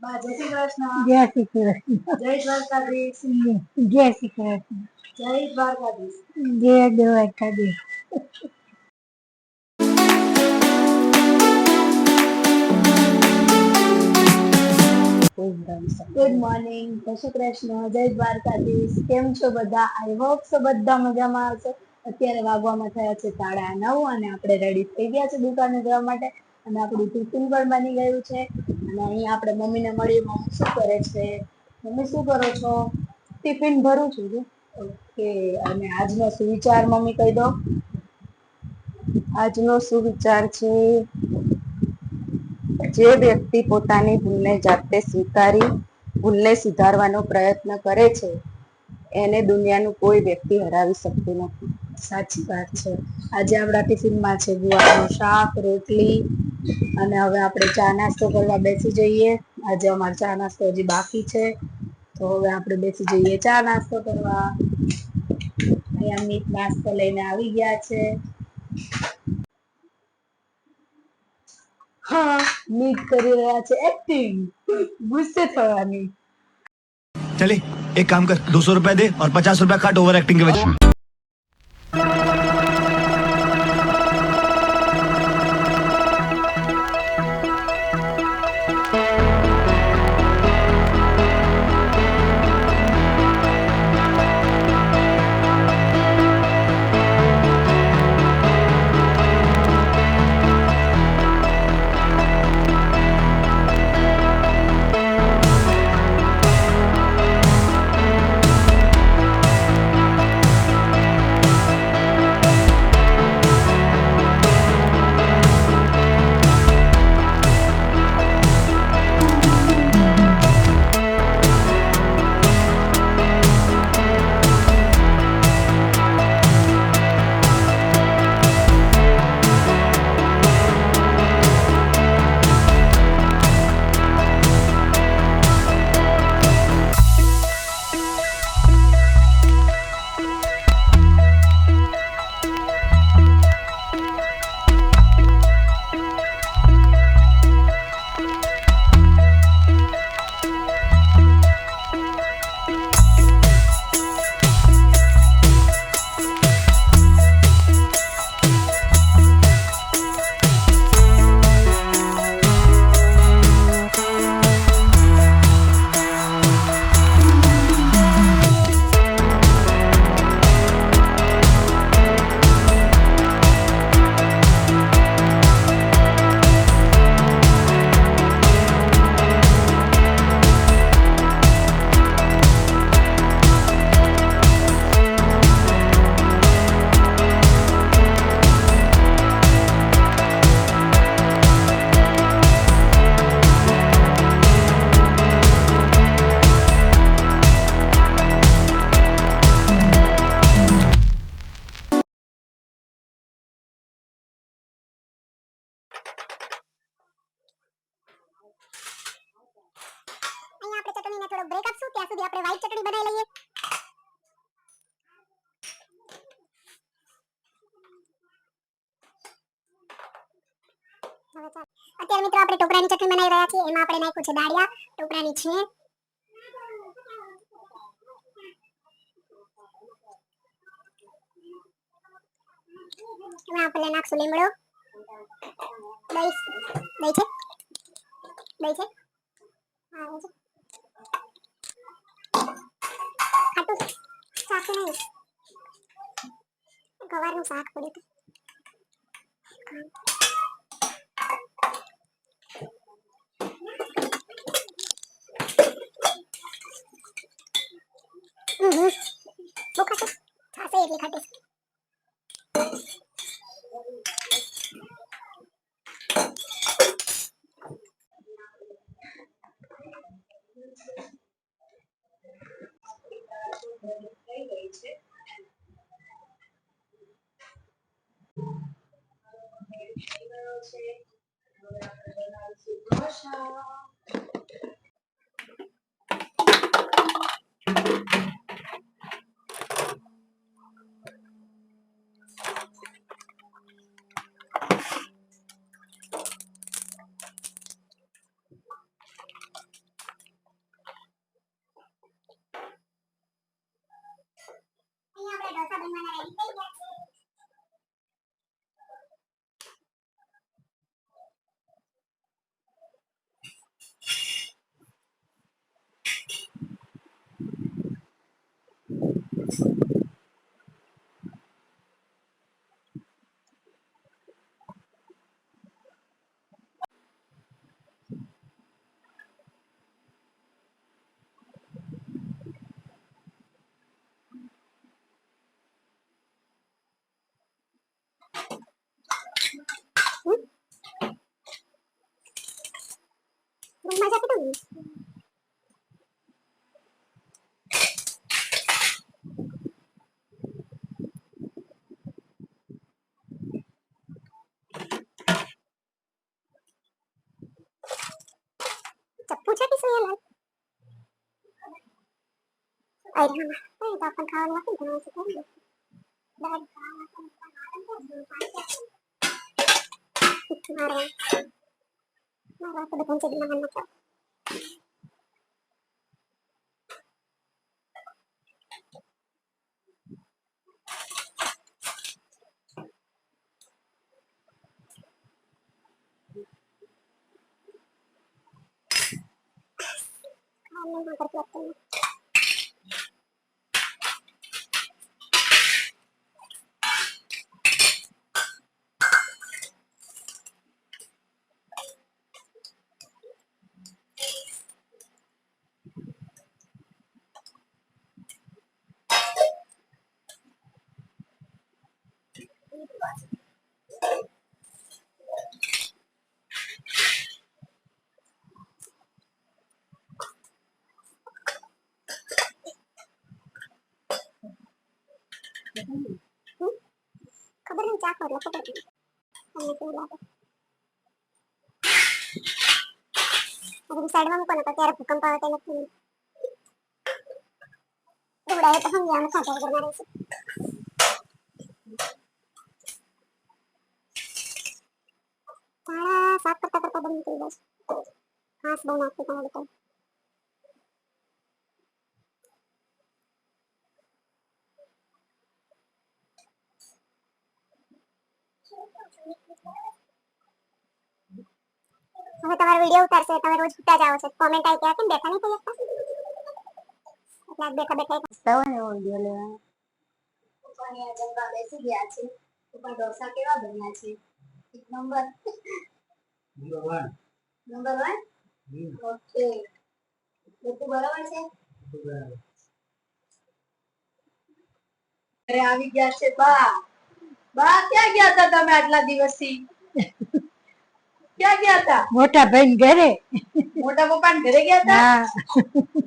બા જય શ્રી કૃષ્ણ. જય શ્રી કૃષ્ણ. જય દ્વારકાધીશ. જય શ્રી કૃષ્ણ. જય દ્વારકાધીશ. જય દ્વારકાધીશ. ગુડ મોર્નિંગ, જય શ્રી કૃષ્ણ, જય દ્વારકાધીશ. કેમ છો બધા? આઈ હોપ સો બધા મજામાં હશો. અત્યારે વાગવામાં થયા છે 9:30 અને આપણે રેડી થઈ ગયા છે દુકાને જવા માટે. અને આપણું ટિફિન પણ બની ગયું છે. અને અહીંયા આપણે મમ્મીને મળી. મમ્મી શું કરે છે? મમ્મી શું કરો છો? ટિફિન ભરું છું. ઓકે. અને આજનો સુવિચાર મમ્મી કહી દો. આજનો સુવિચાર છે, જે વ્યક્તિ પોતાની ભૂલને જાતે સ્વીકારી ભૂલને સુધારવાનો પ્રયત્ન કરે છે, એને દુનિયાનું કોઈ વ્યક્તિ હરાવી શકતું નથી. સાચી વાત છે. આજે આપણા ટિફિનમાં છે ગુવારનું શાક, રોટલી. અને હવે આપણે ચા નાસ્તો કરવા બેસી જઈએ. આજે અમારો ચા નાસ્તો હજી બાકી છે. તો હવે આપણે બેસી જઈએ ચા નાસ્તો કરવા. અહીંયા અમિત નાસ્તો લઈને આવી ગયા છે. હા, મીત કરી રહ્યા છે એક્ટિંગ, ગુસ્સે થવાની. चले एक काम कर 200 रुपए दे और 50 रुपए काट ओवर एक्टिंग के वजह। અહીંયા આપણે ચટણીને થોડો બ્રેક આપશું. ત્યાં સુધી આપણે વ્હાઈટ ચટણી બનાવી લઈએ. અત્યારે મિત્રો આપણે ટોપરાની ચટણી બનાવી રહ્યા છીએ. એમાં આપણે નાખ્યું છે દાળિયા, ટોપરાની છે. એમાં આપણે નાખશું લીમડો. દહીં છે. દહીં છે. હા છે. ખાટું શાક નહીં. ગવારનું શાક પડ્યું હતું. બહુ ખાટું ખાશે એટલી ખાટું. થઈ ગઈ છે. મજા કેટલી ચપ્પુ છે કે શું યાર અરે હા તો આપણ ખાવાનું વાકી બનાવે છે કેમ મારે મારે તો બધું છે દિમાગ માં ખાવાનું માં કરતી હતી ખબર નહીં ચા ખાવ એટલે ખબર નહીં તમને કેવું લાગે અરે સાઈડમાં મૂકો ને તો ત્યારે ભૂકંપ આવે તેમ નથી ઉડાય તો સમજ્યા અમે ખાતા વગર મારે છે તારા સાફ કરતા કરતા બંધ થઈ જાય ઘાસ બહુ નાખતી તમારે તો હવે તમારો વિડિયો ઉતારશે તમે રોજ ઉતા જાવ છો કોમેન્ટ આવી કે કેમ બેઠા નહીં થઈ શકતા એટલે બેઠા બેઠા હસતા હોય ને એવો વિડીયો લેવાનો. પપ્પાની આ જમવા બેસી ગયા છે પપ્પા ઢોસા કેવા બન્યા છે એક નંબર નંબર 1 ઓકે બધું બરાબર છે અરે આવી ગયા છે બા બા ક્યાં ગયા હતા તમે આટલા દિવસથી ક્યાં ગયા હતા મોટા ભાઈ ઘરે મોટા પપ્પા ઘરે ગયા હતા હા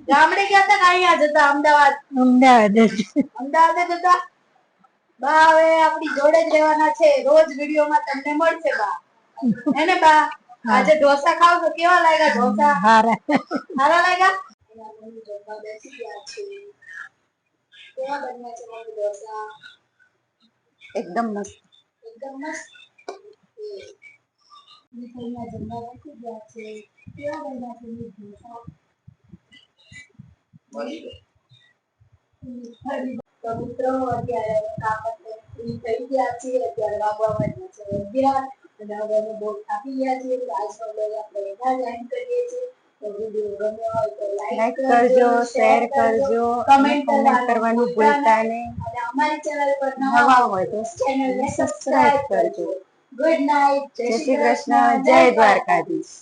ગામડે ગયા હતા કે અહીંયા જતા અમદાવાદ અમદાવાદ અમદાવાદ જતા બા હવે આપણી જોડે જ રહેવાના છે રોજ વિડીયોમાં તમને મળશે બા હે ને બા આજે ઢોસા ખાવ તો કેવા લાગ્યા ઢોસા હારા સારા લાગ્યા મમ્મી જમવા બેસી ગયા છે કેવા બન્યા છે મમ્મી ઢોસા એકદમ મસ્ત. એકદમ મસ્ત મીઠાઈના જમવા બેસી ગયા છે કેવા બન્યા છે મમ્મી ઢોસા તો મિત્રો અત્યારે કાપડ ફ્રી થઈ ગયા છીએ અત્યારે વાગવામાં છે 11 અને હવે અમે બહુ થાકી ગયા છીએ તો આજનો બ્લોગ આપણે અહીંયા જ એન્ડ કરીએ છીએ તો વિડીયો ગમ્યો હોય તો લાઈક કરજો, શેર કરજો, કમેન્ટ કરવાનું ભૂલતા નહીં. અને અમારી ચેનલ પર નવા હોય તો ચેનલને સબસ્ક્રાઇબ કરજો. ગુડ નાઇટ જય શ્રી કૃષ્ણ, જય દ્વારકાધીશ.